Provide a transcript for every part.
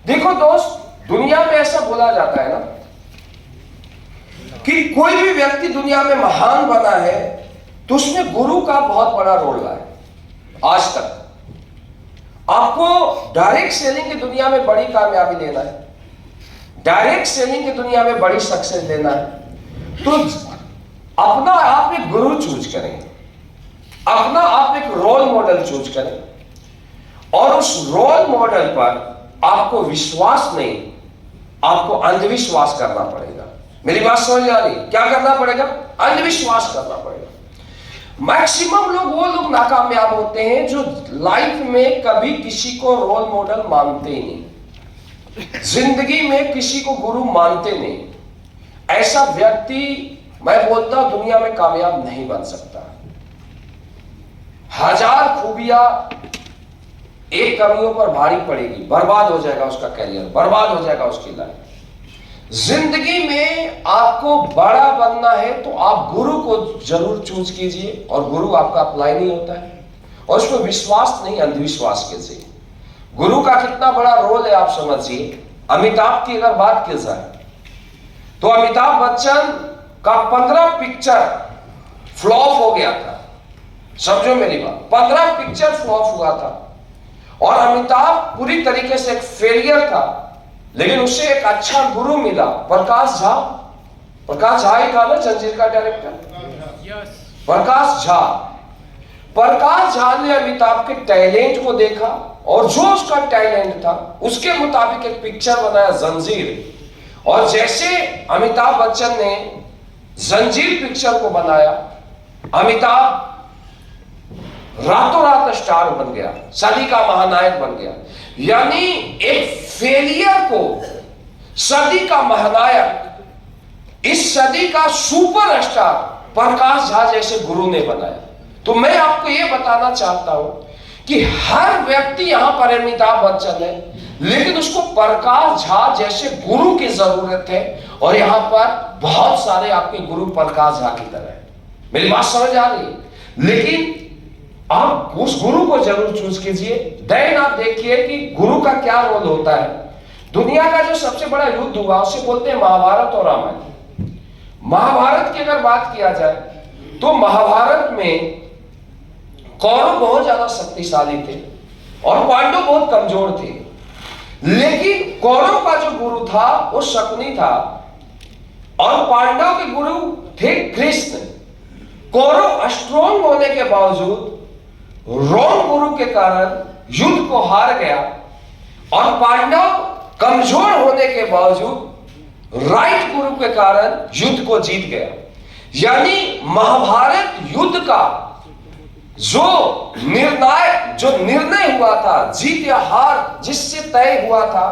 देखो दोस्त, दुनिया में ऐसा बोला जाता है ना कि कोई भी व्यक्ति दुनिया में महान बना है तो उसमें गुरु का बहुत बड़ा रोल रहा है। आज तक आपको डायरेक्ट सेलिंग की दुनिया में बड़ी कामयाबी लेना है, डायरेक्ट सेलिंग की दुनिया में बड़ी सक्सेस लेना है, तो अपना आप एक गुरु चूज करें, अपना आप एक रोल मॉडल चूज करें, और उस रोल मॉडल पर आपको विश्वास नहीं, आपको अंधविश्वास करना पड़ेगा। मेरी बात समझ आ रही? क्या करना पड़ेगा? अंधविश्वास करना पड़ेगा। मैक्सिमम वो लोग नाकामयाब होते हैं जो लाइफ में कभी किसी को रोल मॉडल मानते ही नहीं, जिंदगी में किसी को गुरु मानते नहीं। ऐसा व्यक्ति, मैं बोलता हूं, दुनिया में कामयाब नहीं बन सकता। हजार खूबियां एक कमियों पर भारी पड़ेगी, बर्बाद हो जाएगा उसका करियर, बर्बाद हो जाएगा उसकी लाइफ। जिंदगी में आपको बड़ा बनना है तो आप गुरु को जरूर चूज कीजिए, और गुरु आपका अप्लाई नहीं होता है, और उसमें विश्वास नहीं, अंधविश्वास कीजिए। गुरु का कितना बड़ा रोल है आप समझिए। अमिताभ की अगर बात की जाए तो अमिताभ बच्चन का 15 पिक्चर फ्लॉप हो गया था। समझो मेरी बात, 15 पिक्चर फ्लॉप हुआ था, और अमिताभ पूरी तरीके से एक फेलियर था, लेकिन उसे एक अच्छा गुरु मिला, प्रकाश झा। प्रकाश झा ही था ना जंजीर का डायरेक्टर? प्रकाश झा। प्रकाश झा ने अमिताभ के टैलेंट को देखा, और जो उसका टैलेंट था उसके मुताबिक एक पिक्चर बनाया, जंजीर। और जैसे अमिताभ बच्चन ने जंजीर पिक्चर को बनाया, अमिताभ रातों रात स्टार बन गया, सदी का महानायक बन गया। यानी एक फेलियर को सदी का महानायक, इस सदी का सुपरस्टार प्रकाश झा जैसे गुरु ने बनाया। तो मैं आपको यह बताना चाहता हूं कि हर व्यक्ति यहां पर अमिताभ बच्चन है, लेकिन उसको प्रकाश झा जैसे गुरु की जरूरत है, और यहां पर बहुत सारे आपके गुरु प्रकाश झा की तरह है। मेरी बात समझ आ रही है? लेकिन आप उस गुरु को जरूर चूज कीजिए। देन आप देखिए कि गुरु का क्या रोल होता है। दुनिया का जो सबसे बड़ा युद्ध हुआ उसे बोलते हैं महाभारत और रामायण। महाभारत की अगर बात किया जाए तो महाभारत में कौरव बहुत ज्यादा शक्तिशाली थे और पांडव बहुत कमजोर थे, लेकिन कौरव का जो गुरु था वो शकुनी था, और पांडव के गुरु थे कृष्ण। कौरव स्ट्रॉन्ग होने के बावजूद रॉन्ग गुरु के कारण युद्ध को हार गया, और पांडव कमजोर होने के बावजूद राइट गुरु के कारण युद्ध को जीत गया। यानी महाभारत युद्ध का जो निर्णय हुआ था, जीत या हार जिससे तय हुआ था,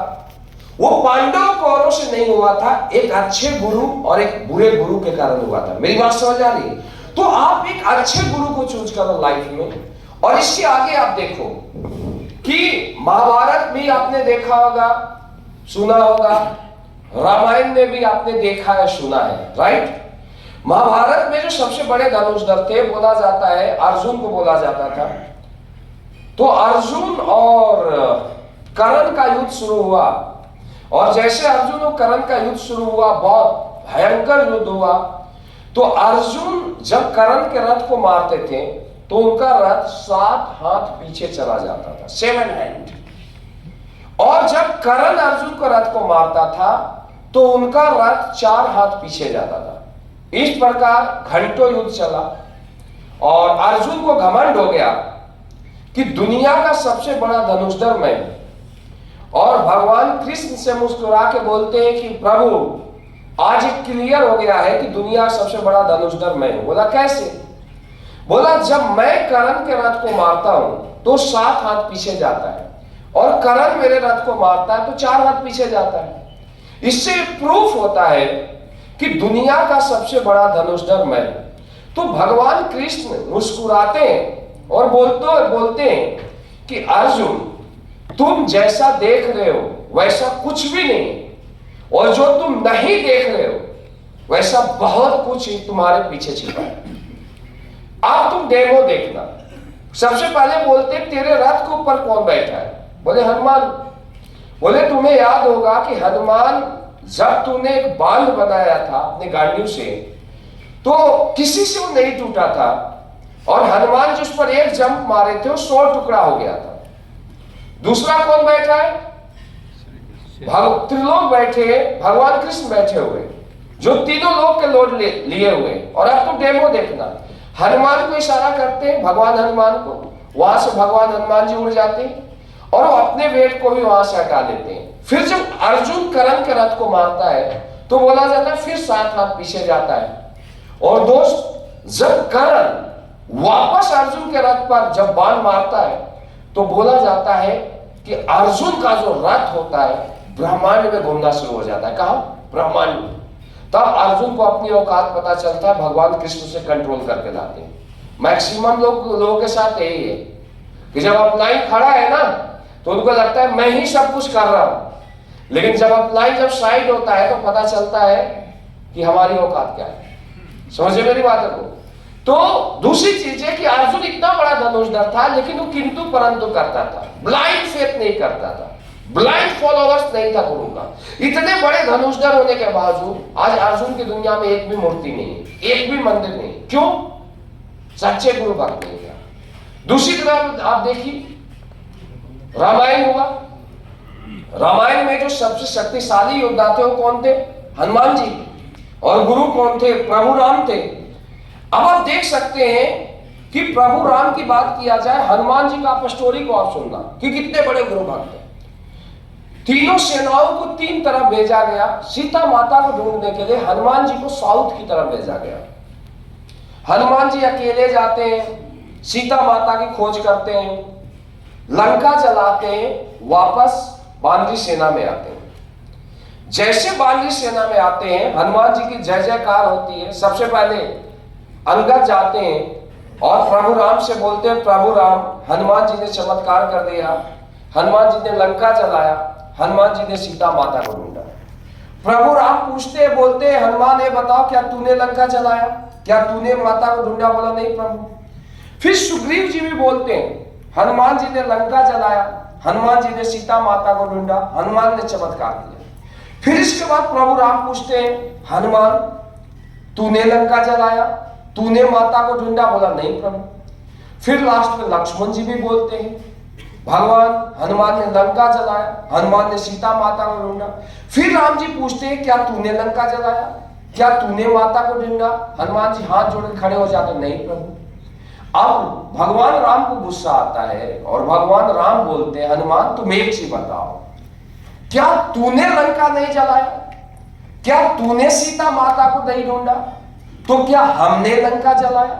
वो पांडव कौरव से नहीं हुआ था, एक अच्छे गुरु और एक बुरे गुरु के कारण हुआ था। मेरी बात समझ आ रही है? तो आप एक अच्छे गुरु को चूज करो लाइफ में। और इसके आगे आप देखो कि महाभारत भी आपने देखा होगा, सुना होगा, रामायण में भी आपने देखा है, सुना है, राइट? महाभारत में जो सबसे बड़े धनुर्धर थे, बोला जाता है अर्जुन को बोला जाता था। तो अर्जुन और कर्ण का युद्ध शुरू हुआ, और जैसे अर्जुन और कर्ण का युद्ध शुरू हुआ, बहुत भयंकर युद्ध हुआ। तो अर्जुन जब कर्ण के रथ को मारते थे तो उनका रथ 7 हाथ पीछे चला जाता था, 7 हैंड। और जब कर्ण अर्जुन को रथ को मारता था तो उनका रथ 4 हाथ पीछे जाता था। इस प्रकार घंटों युद्ध चला, और अर्जुन को घमंड हो गया कि दुनिया का सबसे बड़ा धनुषधर मैं हूं। और भगवान कृष्ण से मुस्कुरा के बोलते हैं कि प्रभु आज एक क्लियर हो गया है कि दुनिया का सबसे बड़ा धनुषधर मैं हूं। बोला कैसे? बोला जब मैं कर्ण के रथ को मारता हूं तो 7 हाथ पीछे जाता है, और कर्ण मेरे रथ को मारता है तो 4 हाथ पीछे जाता है। इससे प्रूफ होता है कि दुनिया का सबसे बड़ा धनुषधर मैं हूं। तो भगवान कृष्ण मुस्कुराते हैं और बोलते हैं कि अर्जुन तुम जैसा देख रहे हो वैसा कुछ भी नहीं, और जो तुम नहीं देख रहे हो वैसा बहुत कुछ ही तुम्हारे पीछे छिपा है। अब तुम डेमो देखना। सबसे पहले बोलते तेरे रथ के ऊपर कौन बैठा है? बोले हनुमान। बोले तुम तुम्हें याद होगा कि हनुमान, जब तूने एक बांध बनाया था अपने गाड़ियों से, तो किसी से वो नहीं टूटा था, और हनुमान जिस पर एक जंप मारे थे वो 100 टुकड़ा हो गया था। दूसरा कौन बैठा है? त्रिलोक बैठे, भगवान कृष्ण बैठे हुए, जो तीनों लोग के लोड लिए हुए। और अब तुम डेमो देखना, हनुमान को इशारा करते हैं, भगवान हनुमान को, वहां से भगवान हनुमान जी उड़ जाते हैं और वो अपने वेट को भी वहां से हटा देते हैं। फिर जब अर्जुन कर्ण के रथ को मारता है तो बोला जाता है फिर 7 हाथ पीछे जाता है। और दोस्त, जब कर्ण वापस अर्जुन के रथ पर जब बाण मारता है तो बोला जाता है कि अर्जुन का जो रथ होता है ब्रह्मांड में घूमना शुरू हो जाता है। कहा? ब्रह्मांड में। तब अर्जुन को अपनी औकात पता चलता है, भगवान कृष्ण से कंट्रोल करके लाते हैं। मैक्सिमम लोगों के साथ यही है कि जब अपलाइन खड़ा है ना तो उनको लगता है मैं ही सब कुछ कर रहा हूं, लेकिन जब अपलाइन जब साइड होता है तो पता चलता है कि हमारी औकात क्या है। समझे मेरी बात को? तो दूसरी चीज है कि अर्जुन इतना बड़ा धनुषधर था, लेकिन वो किंतु परंतु करता था, ब्लाइंड फेथ नहीं करता था, ब्लाइंड फॉलोअर्स नहीं था गुरु का। इतने बड़े धनुषधर होने के बावजूद आज अर्जुन की दुनिया में एक भी मूर्ति नहीं है, एक भी मंदिर नहीं। क्यों? सच्चे गुरु भक्त नहीं था। दूसरी तरफ आप देखिए, रामायण हुआ, रामायण में जो सबसे शक्तिशाली योद्धा थे वो कौन थे? हनुमान जी। और गुरु कौन थे? प्रभु राम थे। अब आप देख सकते हैं कि प्रभु राम की बात किया जाए, हनुमान जी का आप स्टोरी को आप सुनना कि कितने बड़े गुरु भक्त हैं। तीनों सेनाओं को 3 तरफ भेजा गया। सीता माता को ढूंढने के लिए हनुमान जी को साउथ की तरफ भेजा गया। हनुमान जी अकेले जाते हैं, सीता माता की खोज करते हैं, लंका जलाते हैं, वापस बानरी सेना में आते हैं। जैसे बानरी सेना में आते हैं, हनुमान जी की जय जयकार होती है। सबसे पहले अंगद जाते हैं और प्रभु राम से बोलते हैं, प्रभु राम, हनुमान जी ने चमत्कार कर दिया, हनुमान जी ने लंका जलाया, हनुमान जी ने सीता माता को ढूंढा। प्रभु राम पूछते हैं, बोलते हैं, हनुमान ये बताओ क्या तूने लंका जलाया, क्या तूने माता को ढूंढा? बोला नहीं प्रभु। फिर सुग्रीव जी भी बोलते हैं, हनुमान जी ने लंका जलाया, हनुमान जी ने सीता माता को ढूंढा, हनुमान ने चमत्कार किया। फिर इसके बाद प्रभु राम पूछते हैं, हनुमान तूने लंका जलाया, तूने माता को ढूंढा? बोला नहीं प्रभु। फिर लास्ट में लक्ष्मण जी भी बोलते हैं, भगवान हनुमान ने लंका जलाया, हनुमान ने सीता माता को ढूंढा। फिर राम जी पूछते हैं, क्या तूने लंका जलाया, क्या तूने माता को ढूंढा? हनुमान जी हाथ जोड़ के खड़े हो जाते, नहीं प्रभु। अब भगवान राम को गुस्सा आता है और भगवान राम बोलते हैं, हनुमान तुम एक चीज बताओ, क्या तूने लंका नहीं जलाया, क्या तूने सीता माता को नहीं ढूंढा, तो क्या हमने लंका जलाया,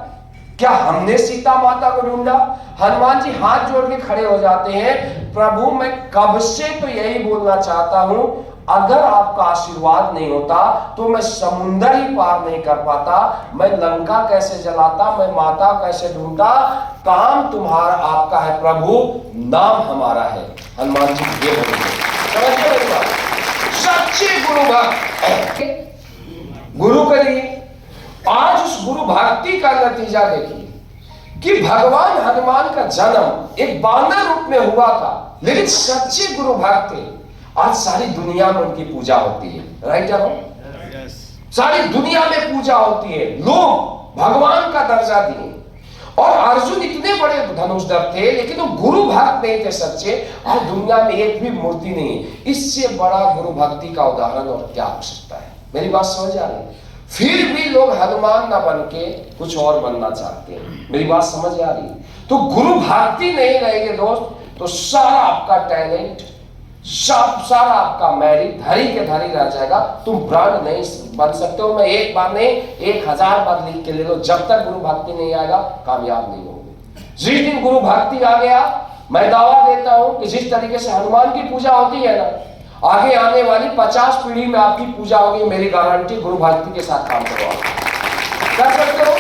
क्या हमने सीता माता को ढूंढा? हनुमान जी हाथ जोड़ के खड़े हो जाते हैं, प्रभु मैं कब से तो यही बोलना चाहता हूं, अगर आपका आशीर्वाद नहीं होता तो मैं समुंदर ही पार नहीं कर पाता, मैं लंका कैसे जलाता, मैं माता कैसे ढूंढता। काम तुम्हारा आपका है प्रभु, नाम हमारा है। हनुमान जी ये बोलते, सच्चे गुरु भक्त गुरु के लिए। आज उस गुरु भक्ति का नतीजा देखिए कि भगवान हनुमान का जन्म एक बानर रूप में हुआ था, लेकिन सच्चे गुरु भक्त थे। आज सारी दुनिया में उनकी पूजा होती है, राइट है? सारी दुनिया में पूजा होती है, लोग भगवान का दर्जा दिए। और अर्जुन इतने बड़े धनुषधर थे, लेकिन वो गुरु भक्त नहीं थे सच्चे, और दुनिया में एक भी मूर्ति नहीं। इससे बड़ा गुरु भक्ति का उदाहरण और क्या हो सकता है? मेरी बात समझ आ रही है? फिर भी लोग हनुमान ना बन के कुछ और बनना चाहते हैं। मेरी बात समझ आ रही है? तो गुरु भक्ति नहीं रहेगी दोस्त, तो सारा आपका टैलेंट, सारा आपका मेरिट धरी के धरी रह जाएगा। तुम ब्रांड नहीं बन सकते हो। मैं एक बार नहीं 1000 बार लिख के ले लो, जब तक गुरु भक्ति नहीं आएगा कामयाब नहीं होगे। जिस दिन गुरु भक्ति आ गया, मैं दावा देता हूं कि जिस तरीके से हनुमान की पूजा होती है ना, आगे आने वाली 50 पीढ़ी में आपकी पूजा होगी। मेरी गारंटी, गुरु भक्ति के साथ काम करो, कर सकते हो।